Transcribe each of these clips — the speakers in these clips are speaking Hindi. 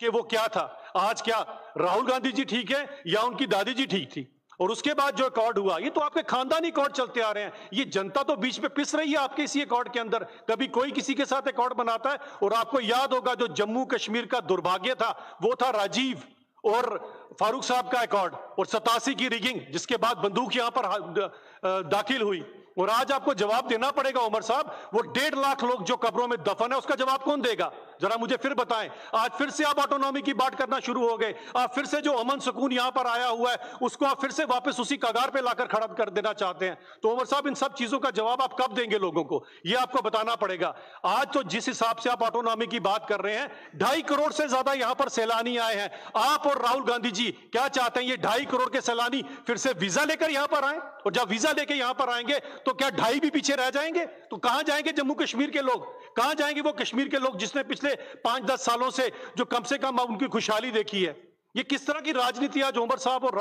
कि वो क्या था। आज क्या राहुल गांधी जी ठीक है या उनकी दादी जी ठीक थी? और उसके बाद जो अकॉर्ड हुआ, ये तो आपके खानदानी अकॉर्ड चलते आ रहे हैं। ये जनता तो बीच में पिस रही है आपके इसी अकॉर्ड के अंदर। कभी कोई किसी के साथ अकॉर्ड बनाता है। और आपको याद होगा जो जम्मू कश्मीर का दुर्भाग्य था, वो था राजीव और फारूक साहब का अकॉर्ड और 87 की रिगिंग, जिसके बाद बंदूक यहां पर दाखिल हुई। और आज आपको जवाब देना पड़ेगा उमर साहब, वो 1.5 लाख लोग जो कब्रों में दफन है, उसका जवाब कौन देगा? जरा मुझे फिर बताएं। आज फिर से आप ऑटोनॉमी की बात करना शुरू हो गए। आप फिर से जो अमन सुकून यहां पर आया हुआ है, उसको आप फिर से वापस उसी कगार पे लाकर खड़ा कर देना चाहते हैं। तो उमर साहब, इन सब चीजों का जवाब आप कब देंगे लोगों को? ये आपको बताना पड़ेगा। आज तो जिस हिसाब से आप ऑटोनॉमी की बात कर रहे हैं, 2.5 करोड़ से ज्यादा यहां पर सैलानी आए हैं। आप और राहुल गांधी जी क्या चाहते हैं? ये 2.5 करोड़ के सैलानी फिर से वीजा लेकर यहां पर आए? और जब वीजा लेकर यहां पर आएंगे तो क्या 2.5 भी पीछे रह जाएंगे? तो कहां जाएंगे जम्मू कश्मीर के लोग? कहां जाएंगे वो कश्मीर के लोग जिसने पिछले 5-10 सालों से जो कम से कम उनकी खुशहाली देखी है? ये किस तरह की राजनीति आज उमर साहब और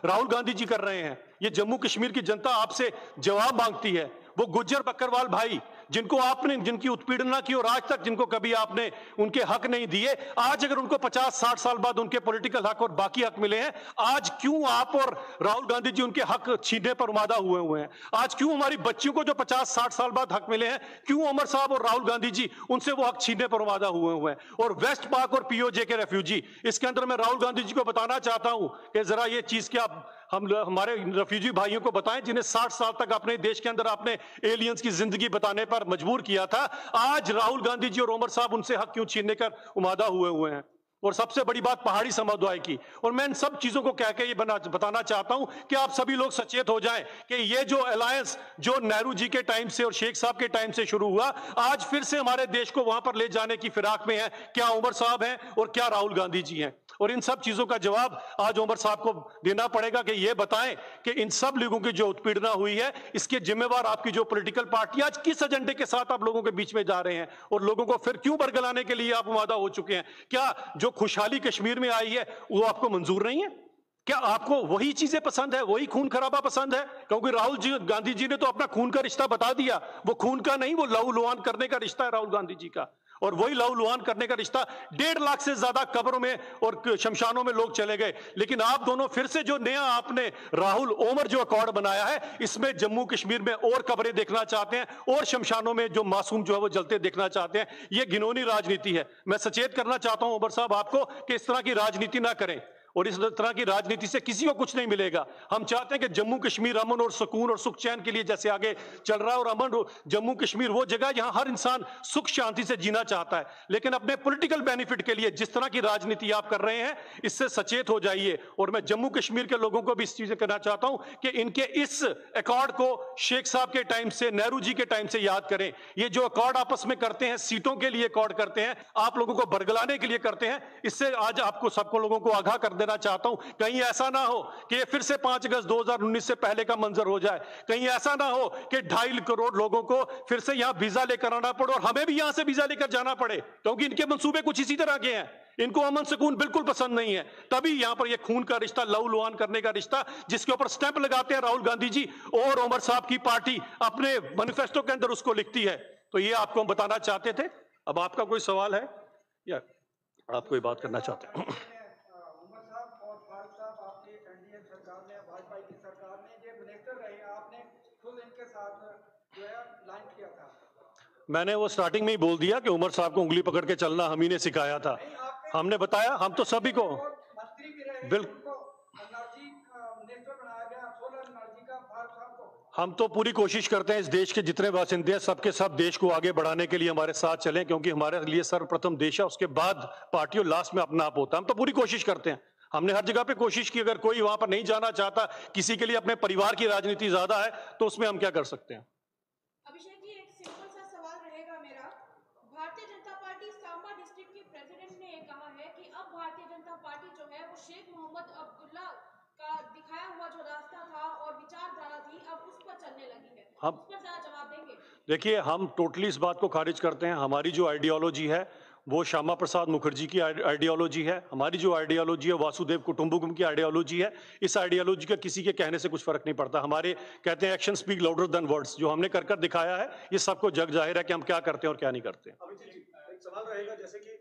राहुल गांधी जी कर रहे हैं? ये जम्मू कश्मीर की जनता आपसे जवाब मांगती है। वो गुज्जर बकरवाल भाई जिनको आपने, जिनकी उत्पीड़ना की और आज तक जिनको कभी आपने उनके हक नहीं दिए, आज अगर उनको 50-60 साल बाद उनके पॉलिटिकल हक और बाकी हक मिले हैं, आज क्यों आप और राहुल गांधी जी उनके हक छीनने पर उमादा हुए हैं? आज क्यों हमारी बच्चियों को जो 50-60 साल बाद हक मिले हैं, क्यों उमर साहब और राहुल गांधी जी उनसे वो हक छीनने पर उमादा हुए हैं? और वेस्ट पाक और पीओजे के रेफ्यूजी, इसके अंदर मैं राहुल गांधी जी को बताना चाहता हूं कि जरा ये चीज क्या हम हमारे रेफ्यूजी भाइयों को बताएं, जिन्हें 60 साल तक अपने देश के अंदर आपने एलियंस की जिंदगी बताने पर मजबूर किया था। आज राहुल गांधी जी और उमर साहब उनसे हक क्यों छीनने कर उमादा हुए हैं? और सबसे बड़ी बात पहाड़ी समुदाय की। और मैं इन सब चीजों को कह के ये बताना चाहता हूं कि आप सभी लोग सचेत हो जाएं कि ये जो अलायंस जो नेहरू जी के टाइम से और शेख साहब के टाइम से शुरू हुआ, आज फिर से हमारे देश को वहां पर ले जाने की फिराक में है। क्या उमर साहब हैं और क्या राहुल गांधी जी हैं? और इन सब चीजों का जवाब आज उमर साहब को देना पड़ेगा कि ये बताएं कि इन सब लोगों की जो उत्पीड़ना हुई है, इसके जिम्मेवार आपकी जो पॉलिटिकल पार्टी, आज किस एजेंडे के साथ आप लोगों के बीच में जा रहे हैं और लोगों को फिर क्यों बरगलाने के लिए आप उमादा हो चुके हैं? क्या जो खुशहाली कश्मीर में आई है वो आपको मंजूर नहीं है? क्या आपको वही चीजें पसंद है, वही खून खराबा पसंद है? क्योंकि राहुल जी गांधी जी ने तो अपना खून का रिश्ता बता दिया। वो खून का नहीं, वो लहू लुहान करने का रिश्ता है राहुल गांधी जी का। और वही लहू लुहान करने का रिश्ता, 1.5 लाख से ज्यादा कब्रों में और शमशानों में लोग चले गए। लेकिन आप दोनों फिर से जो नया आपने राहुल ओमर जो अकॉर्ड बनाया है, इसमें जम्मू कश्मीर में और कब्रें देखना चाहते हैं और शमशानों में जो मासूम जो है वो जलते देखना चाहते हैं। ये घिनौनी राजनीति है। मैं सचेत करना चाहता हूं उमर साहब आपको कि इस तरह की राजनीति ना करें। और इस तरह की राजनीति से किसी को कुछ नहीं मिलेगा। हम चाहते हैं कि जम्मू कश्मीर अमन और सुकून और सुख चैन के लिए जैसे आगे चल रहा है, और अमन जम्मू कश्मीर वो जगह जहां हर इंसान सुख शांति से जीना चाहता है। लेकिन अपने पॉलिटिकल बेनिफिट के लिए जिस तरह की राजनीति आप कर रहे हैं, इससे सचेत हो जाइए। और मैं जम्मू कश्मीर के लोगों को भी इस चीज कहना चाहता हूं कि इनके इस अकॉर्ड को शेख साहब के टाइम से, नेहरू जी के टाइम से याद करें। ये जो अकॉर्ड आपस में करते हैं, सीटों के लिए अकॉर्ड करते हैं, आप लोगों को बरगलाने के लिए करते हैं। इससे आज आपको सबको लोगों को आगाह कर देना चाहता हूं, कहीं ऐसा ना हो कि ये फिर से 5 अगस्त 2019 से पहले का मंजर हो जाए। कहीं ऐसा ना हो कि 2.5 करोड़ लोगों को फिर से यहां वीजा लेकर आना पड़े और हमें भी यहां से वीजा लेकर जाना पड़े, क्योंकि इनके मंसूबे कुछ इसी तरह के हैं। इनको अमन सुकून बिल्कुल पसंद नहीं है। तभी यहां पर ये खून का रिश्ता, लहू लुहान करने का रिश्ता, जिसके ऊपर स्टैंप लगाते हैं राहुल गांधी जी और उमर साहब की पार्टी अपने मैनिफेस्टो के अंदर उसको लिखती है। तो ये आपको हम बताना चाहते थे। अब आपका कोई सवाल है या आप कोई बात करना चाहते हैं? मैंने वो स्टार्टिंग में ही बोल दिया कि उमर साहब को उंगली पकड़ के चलना हम ही ने सिखाया था। हमने बताया, हम तो सभी को बिल्कुल, हम तो पूरी कोशिश करते हैं इस देश के जितने बासिंदे हैं सबके सब देश को आगे बढ़ाने के लिए हमारे साथ चलें, क्योंकि हमारे लिए सर्वप्रथम देश है, उसके बाद पार्टी और लास्ट में अपना आप होता है। हम तो पूरी कोशिश करते हैं। हमने हर जगह पे कोशिश की। अगर कोई वहां पर नहीं जाना चाहता, किसी के लिए अपने परिवार की राजनीति ज्यादा है, तो उसमें हम क्या कर सकते हैं? अभिषेक जी, एक सिंपल सा सवाल रहेगा मेरा। भारतीय जनता पार्टी सांबा डिस्ट्रिक्ट के प्रेसिडेंट ने कहा है कि अब भारतीय जनता पार्टी जो है वो शेख मोहम्मद अब्दुल्ला का दिखाया हुआ जो रास्ता था और विचारधारा थी, अब उस पर चलने लगी है। हम उस पर जरा जवाब देंगे? देखिए, हम टोटली इस बात को खारिज करते हैं। हमारी जो आइडियोलॉजी है वो श्यामा प्रसाद मुखर्जी की आइडियोलॉजी है। हमारी जो आइडियोलॉजी है वासुदेव कुटुंबकम की आइडियोलॉजी है। इस आइडियोलॉजी का किसी के कहने से कुछ फर्क नहीं पड़ता। हमारे कहते हैं action speak louder than words. जो हमने कर दिखाया है, ये सबको जग जाहिर है कि हम क्या करते हैं और क्या नहीं करते। एक सवाल रहेगा, जैसे कि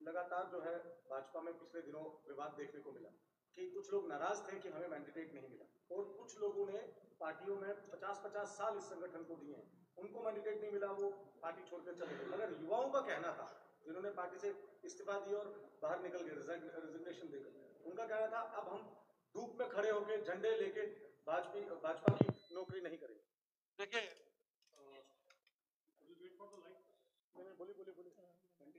लगातार जो है भाजपा में पिछले दिनों विवाद देखने को मिला कि कुछ लोग नाराज थे कि हमें मैंडेट नहीं मिला, और कुछ लोगों ने पार्टियों में 50-50 साल इस संगठन को दिए हैं, उनको मैंडेट नहीं मिला, वो पार्टी छोड़कर चले गए। मगर युवाओं का कहना था, जिन्होंने पार्टी से इस्तीफा दिया और बाहर निकल गए रिजिग्नेशन देकर, उनका कहना था अब हम धूप में खड़े होकर झंडे लेके भाजपा की नौकरी नहीं करेंगे। देखिए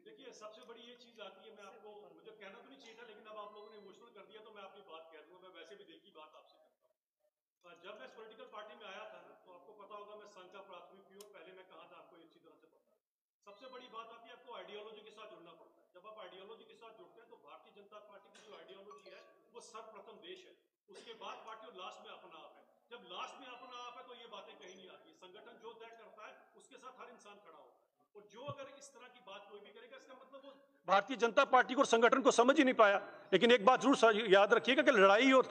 देखिए, सबसे बड़ी ये चीज आती है, मैं आपको, मुझे कहना तो नहीं चाहिए था, लेकिन अब आप लोगों ने इमोशनल कर दिया तो मैं अपनी बात कह दूंगा। मैं वैसे भी दिल की बात आपसे करता हूँ। जब मैं इस पॉलिटिकल पार्टी में आया था ना, तो आपको पता होगा मैं संघ का प्राथमिक पीओ, पहले मैं कहा था, आपको अच्छी तरह से पता है। सबसे बड़ी बात आती है, आपको आइडियोलॉजी के साथ जुड़ना पड़ता है। जब आप आइडियोलॉजी के साथ जुड़ते हैं तो भारतीय जनता पार्टी की जो आइडियोलॉजी है वो सर्वप्रथम देश है, उसके बाद पार्टी, और लास्ट में अपना आप है। जब लास्ट में अपना आप है तो ये बातें कहीं नहीं आती। संगठन जो तय करता है उसके साथ हर इंसान खड़ा होता है, और जो अगर इस तरह की बात कोई भी करेगा, इसका मतलब वो भारतीय जनता पार्टी को, संगठन को समझ ही नहीं पाया। लेकिन एक बात जरूर याद रखिएगा कि लड़ाई और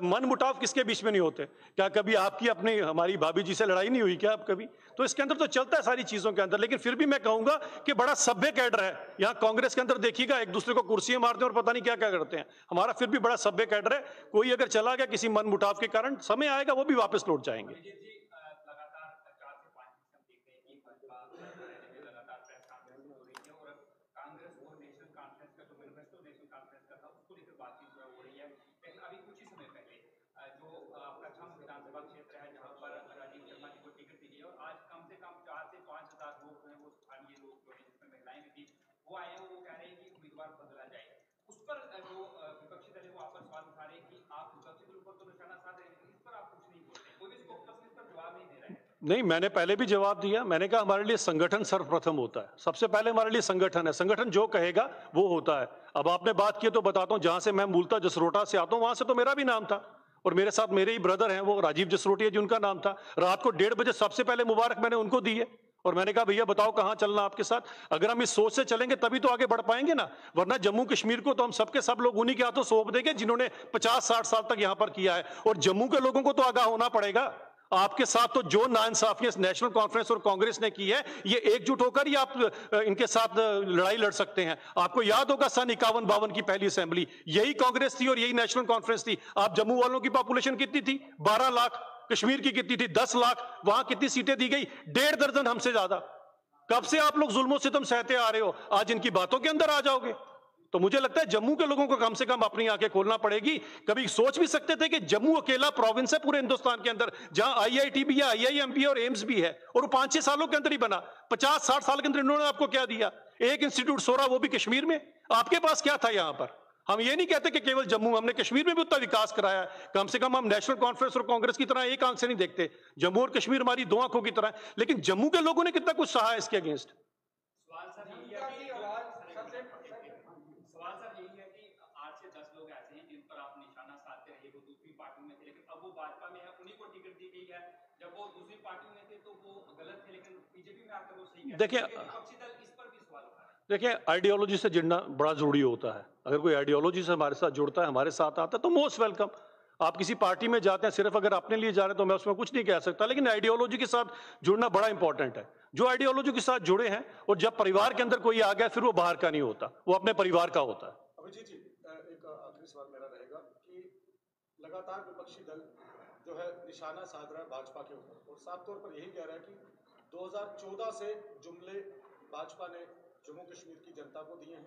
मनमुटाव किसके बीच में नहीं होते। क्या कभी आपकी अपनी हमारी भाभी जी से लड़ाई नहीं हुई क्या? आप कभी? तो इसके अंदर तो चलता है सारी चीजों के अंदर। लेकिन फिर भी मैं कहूंगा कि बड़ा सभ्य कैडर है। यहाँ कांग्रेस के अंदर देखिएगा, एक दूसरे को कुर्सियां मारते हैं और पता नहीं क्या क्या करते हैं। हमारा फिर भी बड़ा सभ्य कैडर है। कोई अगर चला गया किसी मनमुटाव के कारण, समय आएगा वो भी वापस लौट जाएंगे। वो आए हैं, वो कह रहे हैं कि उम्मीदवार बदला जाए। उस पर जो विपक्षी दल है वो आपस सवाल उठा रहे हैं कि आप विपक्षी दल पर तो निशाना साध रहे हैं, इस पर आप कुछ नहीं बोल रहे, कोई भी स्पोक्सपर्सन इस पर जवाब नहीं दे रहा है। नहीं, मैंने पहले भी जवाब दिया। मैंने कहा हमारे लिए संगठन सर्वप्रथम होता है। सबसे पहले हमारे लिए संगठन है। संगठन जो कहेगा वो होता है। अब आपने बात की तो बताता हूं, जहां से मैं मूलतः जसरोटा से आता हूं, वहां से तो मेरा भी नाम था, और मेरे साथ मेरे ही ब्रदर हैं, वो राजीव जसरोटिया जी, उनका नाम था। रात को 1:30 बजे सबसे पहले मुबारक मैंने उनको दी है, और मैंने कहा भैया बताओ कहां चलना आपके साथ। अगर हम इस सोच से चलेंगे तभी तो आगे बढ़ पाएंगे ना, वरना जम्मू कश्मीर को तो हम सबके सब लोग उन्हीं के हाथों सौंप देंगे जिन्होंने 50-60 साल तक यहां पर किया है। और जम्मू के लोगों को तो आगाह होना पड़ेगा। आपके साथ तो जो नाइंसाफियां नेशनल कॉन्फ्रेंस और कांग्रेस ने की है, ये एकजुट होकर ही आप इनके साथ लड़ाई लड़ सकते हैं। आपको याद होगा सन 51-52 की पहली असेंबली यही कांग्रेस थी और यही नेशनल कॉन्फ्रेंस थी। आप जम्मू वालों की पॉपुलेशन कितनी थी? 12 लाख। कश्मीर की कितनी थी? 10 लाख। वहां कितनी सीटें दी गई? 1.5 दर्जन हमसे ज्यादा। कब से आप लोग जुल्मों सितम सहते आ रहे हो? आज इनकी बातों के अंदर आ जाओगे? तो मुझे लगता है जम्मू के लोगों को कम से कम अपनी आंखें खोलना पड़ेगी। कभी सोच भी सकते थे कि जम्मू अकेला प्रोविंस है पूरे हिंदुस्तान के अंदर जहां आईआईटी भी है, आईआईएम भी है और एम्स भी है, और वो 5-6 सालों के अंदर ही बना। 50-60 साल के अंदर इन्होंने आपको क्या दिया? एक इंस्टीट्यूट सोरा, वो भी कश्मीर में। आपके पास क्या था यहां पर? हम ये नहीं कहते कि केवल जम्मू, हमने कश्मीर में भी उतना विकास कराया है। कम से कम हम नेशनल कॉन्फ्रेंस और कांग्रेस की तरह एक आंख से नहीं देखते। जम्मू और कश्मीर हमारी 2 आंखों की तरह है। लेकिन जम्मू के लोगों ने कितना कुछ सहा है इसके अगेंस्ट। सवाल सर यही है कि 8 से 10 लोग ऐसे हैं जिन पर आप निशाना साधते रहे, वो दूसरी पार्टी में थे, लेकिन अब वो भाजपा में है, उन्हीं को टिकट दी गई है। जब वो दूसरी पार्टी में थे तो वो गलत थे, लेकिन बीजेपी में आकर वो सही है। देखिए, विपक्षी दल इस पर भी सवाल उठा रहे हैं। देखिए, आइडियोलॉजी से जुड़ना बड़ा जरूरी होता है। अगर कोई आइडियोलॉजी से हमारे साथ जुड़ता है, हमारे साथ आता है, तो मोस्ट वेलकम। आप किसी पार्टी में जाते हैं सिर्फ अगर अपने लिए जा रहे हैं तो मैं उसमें कुछ नहीं कह सकता, लेकिन आइडियोलॉजी के साथ जुड़ना बड़ा इंपॉर्टेंट है। जो आइडियोलॉजी के साथ जुड़े हैं, और जब परिवार के अंदर कोई आ गया फिर वो बाहर का नहीं होता, वो अपने परिवार का होता है। अभिजीत जी, एक आखिरी सवाल मेरा रहेगा कि लगातार विपक्षी दल जो है निशाना साध रहा है भाजपा के ऊपर, और साफ तौर पर यही कह रहा है कि 2014 से जुमले भाजपा ने जम्मू कश्मीर की जनता को दिए हैं,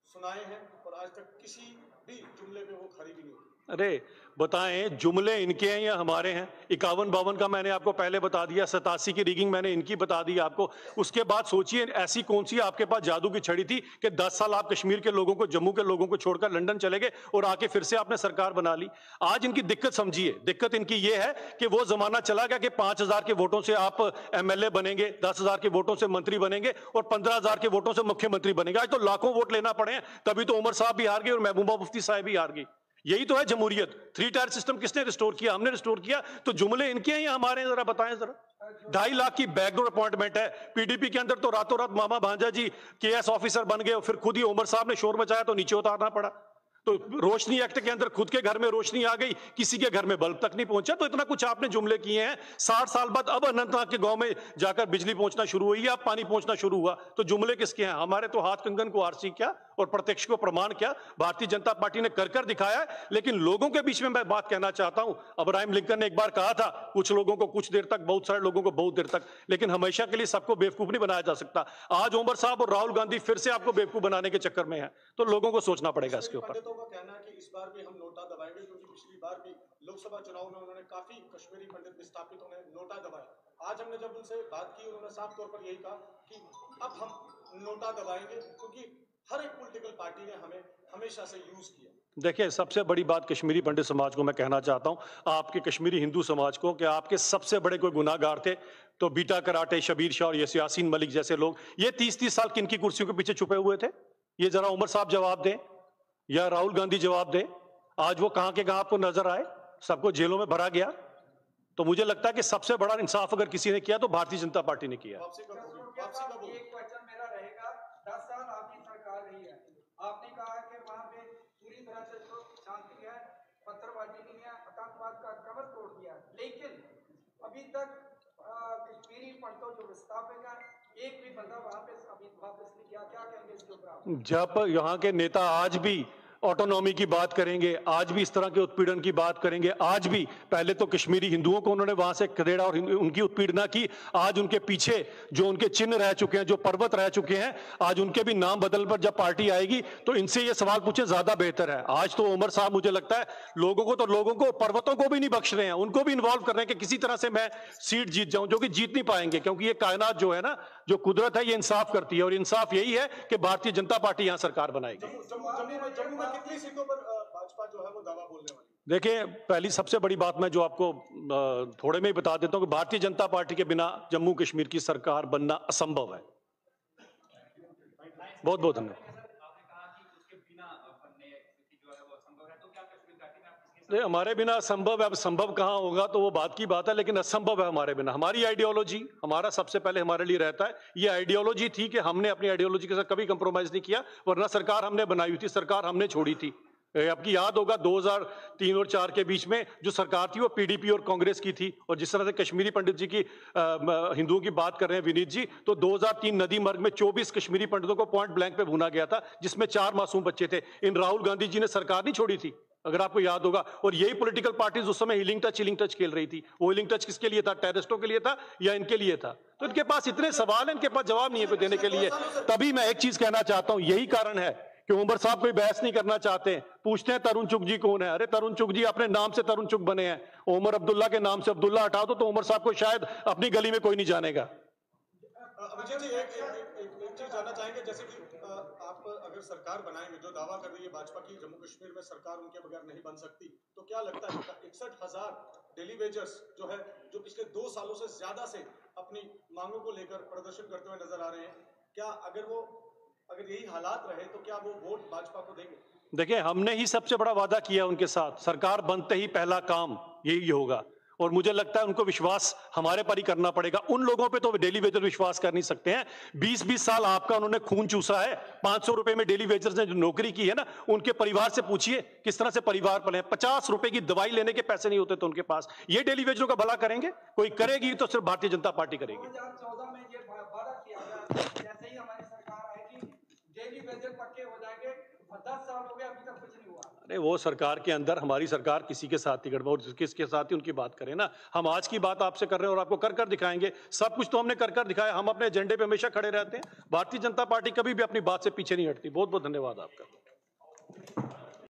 सुनाए हैं, और आज तक किसी भी जुमले में वो खरी भी नहीं हुई। अरे बताएं, जुमले इनके हैं या हमारे हैं? 51-52 का मैंने आपको पहले बता दिया, 87 की रिगिंग मैंने इनकी बता दी आपको। उसके बाद सोचिए ऐसी कौन सी आपके पास जादू की छड़ी थी कि 10 साल आप कश्मीर के लोगों को, जम्मू के लोगों को छोड़कर लंदन चले गए और आके फिर से आपने सरकार बना ली। आज इनकी दिक्कत समझिए। दिक्कत इनकी ये है कि वो जमाना चला गया कि 5000 के वोटों से आप एमएलए बनेंगे, 10,000 के वोटों से मंत्री बनेंगे और 15,000 के वोटों से मुख्यमंत्री बनेंगे। आज तो लाखों वोट लेना पड़े हैं, तभी तो उमर साहब भी हार गए और महबूबा मुफ्ती साहब भी हार गई। यही तो है जमहूरियत। 3 टायर सिस्टम किसने रिस्टोर किया? हमने रिस्टोर किया। तो जुमले इनके हैं या हमारे हैं? जरा बताएं जरा। 2.5 लाख की बैकडोर अपॉइंटमेंट है। पीडीपी के अंदर तो रातों रात मामा भांजा जी केएस ऑफिसर बन गए, और फिर खुद ही उमर साहब ने शोर मचाया तो नीचे उतारना पड़ा। तो रोशनी एक्ट के अंदर खुद के घर में रोशनी आ गई, किसी के घर में बल्ब तक नहीं पहुंचा। तो इतना कुछ आपने जुमले किए हैं। 60 साल बाद अब अनंतनाग के गांव में जाकर बिजली पहुंचना शुरू हुई है, अब पानी पहुंचना शुरू हुआ। तो जुमले किसके हैं? हमारे तो हाथ कंगन को आरसी क्या और प्रत्यक्ष को प्रमाण किया। भारतीय जनता पार्टी ने कर दिखाया है। लेकिन लोगों के बीच में मैं बात कहना चाहता हूं, अब्राहम लिंकन ने एक बार कहा था, कुछ लोगों को कुछ देर तक, बहुत सारे लोगों को बहुत देर तक, लेकिन हमेशा के लिए सबको बेवकूफ नहीं बनाया जा सकता। आज उमर साहब और राहुल गांधी फिर से आपको बेवकूफ बनाने के चक्कर में है, तो लोगों को सोचना पड़ेगा इसके ऊपर। पंडितों का कहना है कि इस बार भी हम नोटा दबाएंगे, क्योंकि पिछली बार भी लोकसभा चुनाव में उन्होंने काफी कश्मीरी पंडित विस्थापितों ने नोटा दबाया। आज हमने जब उनसे बात की, उन्होंने साफ तौर पर यही कहा कि अब हम नोटा दबाएंगे, क्योंकि हर एक पॉलिटिकल पार्टी ने हमें हमेशा से यूज किया। देखिए, सबसे बड़ी बात कश्मीरी पंडित समाज को मैं कहना चाहता हूं, आपके कश्मीरी हिंदू समाज को, कि आपके सबसे बड़े कोई गुनाहगार थे तो बीटा कराटे, शबीर शाह और यासीन मलिक जैसे लोग, ये 30-30 साल किन की कुर्सियों के पीछे छुपे हुए थे? ये जरा उमर साहब जवाब दें या राहुल गांधी जवाब दें। आज वो कहां के कहां आपको नजर आए? सबको जेलों में भरा गया। तो मुझे लगता है कि सबसे बड़ा इंसाफ अगर किसी ने किया तो भारतीय जनता पार्टी ने किया। एक क्वेश्चन मेरा रहेगा, 10 साल आपकी सरकार रही है, आपने कहा कि वहां पे पूरी तरह से शांति है, पत्थरबाजी नहीं है, आतंकवाद का कमर तोड़ दिया, लेकिन अभी तक कश्मीरी पंडितों जो विस्थापित है, एक भी बंदा वहां पे अभी वापस नहीं किया। क्या कहेंगे इसके ऊपर? जब यहाँ के नेता आज भी ऑटोनॉमी की बात करेंगे, आज भी इस तरह के उत्पीड़न की बात करेंगे, आज भी पहले तो कश्मीरी हिंदुओं को उन्होंने वहां से खदेड़ा और उनकी उत्पीड़ना की, आज उनके पीछे जो उनके चिन्ह रह चुके हैं, जो पर्वत रह चुके हैं, आज उनके भी नाम बदल पर जब पार्टी आएगी तो इनसे ये सवाल पूछे ज्यादा बेहतर है। आज तो उमर साहब मुझे लगता है लोगों को पर्वतों को भी नहीं बख्श रहे हैं, उनको भी इन्वॉल्व कर रहे हैं कि किसी तरह से मैं सीट जीत जाऊं, जो कि जीत नहीं पाएंगे, क्योंकि ये कायनात जो है ना, जो कुदरत है, ये इंसाफ करती है, और इंसाफ यही है कि भारतीय जनता पार्टी यहां सरकार बनाएगी। जम्मू में कितनी सीटों पर भाजपा जो है वो दावा बोलने वाली? देखिए, पहली सबसे बड़ी बात मैं जो आपको थोड़े में ही बता देता हूं कि भारतीय जनता पार्टी के बिना जम्मू कश्मीर की सरकार बनना असंभव है। बहुत बहुत धन्यवाद। हमारे बिना असंभव है, अब संभव कहाँ होगा तो वो बात की बात है, लेकिन असंभव है हमारे बिना। हमारी आइडियोलॉजी, हमारा सबसे पहले हमारे लिए रहता है, ये आइडियोलॉजी थी कि हमने अपनी आइडियोलॉजी के साथ कभी कंप्रोमाइज नहीं किया, वरना सरकार हमने बनाई हुई थी, सरकार हमने छोड़ी थी। आपकी याद होगा 2003 और 4 के बीच में जो सरकार थी वो पीडीपी और कांग्रेस की थी, और जिस तरह से कश्मीरी पंडित जी की हिंदुओं की बात कर रहे हैं विनीत जी, तो 2003 नदी मार्ग में 24 कश्मीरी पंडितों को पॉइंट ब्लैंक पे भूना गया था, जिसमें 4 मासूम बच्चे थे। इन राहुल गांधी जी ने सरकार नहीं छोड़ी थी, अगर आपको याद होगा। और यही पॉलिटिकल पार्टीज उस समय हीलिंग टच खेल रही थी। वो हीलिंग टच किसके लिए था? टेररिस्टों के लिए था या इनके लिए था? तो इनके पास इतने सवाल हैं, इनके पास जवाब नहीं है कोई देने के लिए। तभी मैं एक चीज कहना चाहता हूं, यही कारण है कि उमर साहब कोई बहस नहीं करना चाहते। पूछते हैं तरुण चुग जी कौन है? अरे तरुण चुग जी अपने नाम से तरुण चुग बने हैं, उमर अब्दुल्ला के नाम से अब्दुल्ला हटा दो तो उमर साहब को शायद अपनी गली में कोई नहीं जानेगा। विजय जी, एक चीज जानना चाहेंगे, जैसे कि आप अगर सरकार बनाएंगे, जो दावा कर रही है भाजपा की जम्मू कश्मीर में सरकार उनके बगैर नहीं बन सकती, तो क्या लगता है 61,000 डेली वेजर्स जो है, जो पिछले 2 सालों से ज्यादा से अपनी मांगों को लेकर प्रदर्शन करते हुए नजर आ रहे हैं, क्या अगर यही हालात रहे तो क्या वो वोट भाजपा को देंगे? देखिए, हमने ही सबसे बड़ा वादा किया उनके साथ, सरकार बनते ही पहला काम यही होगा, और मुझे लगता है उनको विश्वास हमारे पर ही करना पड़ेगा। उन लोगों पे तो डेली वेजर विश्वास कर नहीं सकते हैं। 20-20 साल आपका उन्होंने खून चूसा है। 500 रुपए में डेली वेजर्स ने जो नौकरी की है ना, उनके परिवार से पूछिए किस तरह से परिवार पले। 50 रुपए की दवाई लेने के पैसे नहीं होते तो उनके पास। ये डेली वेजरों का भला करेंगे? कोई करेगी तो सिर्फ भारतीय जनता पार्टी करेगी। 2014 में ये वादा किया गया, जैसे ही हमारी सरकार आएगी डेली वेजर पक्के हो जाएंगे। 10 साल हो गए, अभी तक कुछ नहीं हुआ। अरे वो सरकार के अंदर, हमारी सरकार किसी के साथ ही गड़बड़, किसके साथ ही उनकी बात करें ना। हम आज की बात आपसे कर रहे हैं और आपको कर दिखाएंगे। सब कुछ तो हमने कर दिखाया। हम अपने एजेंडे पे हमेशा खड़े रहते हैं। भारतीय जनता पार्टी कभी भी अपनी बात से पीछे नहीं हटती। बहुत बहुत धन्यवाद आपका।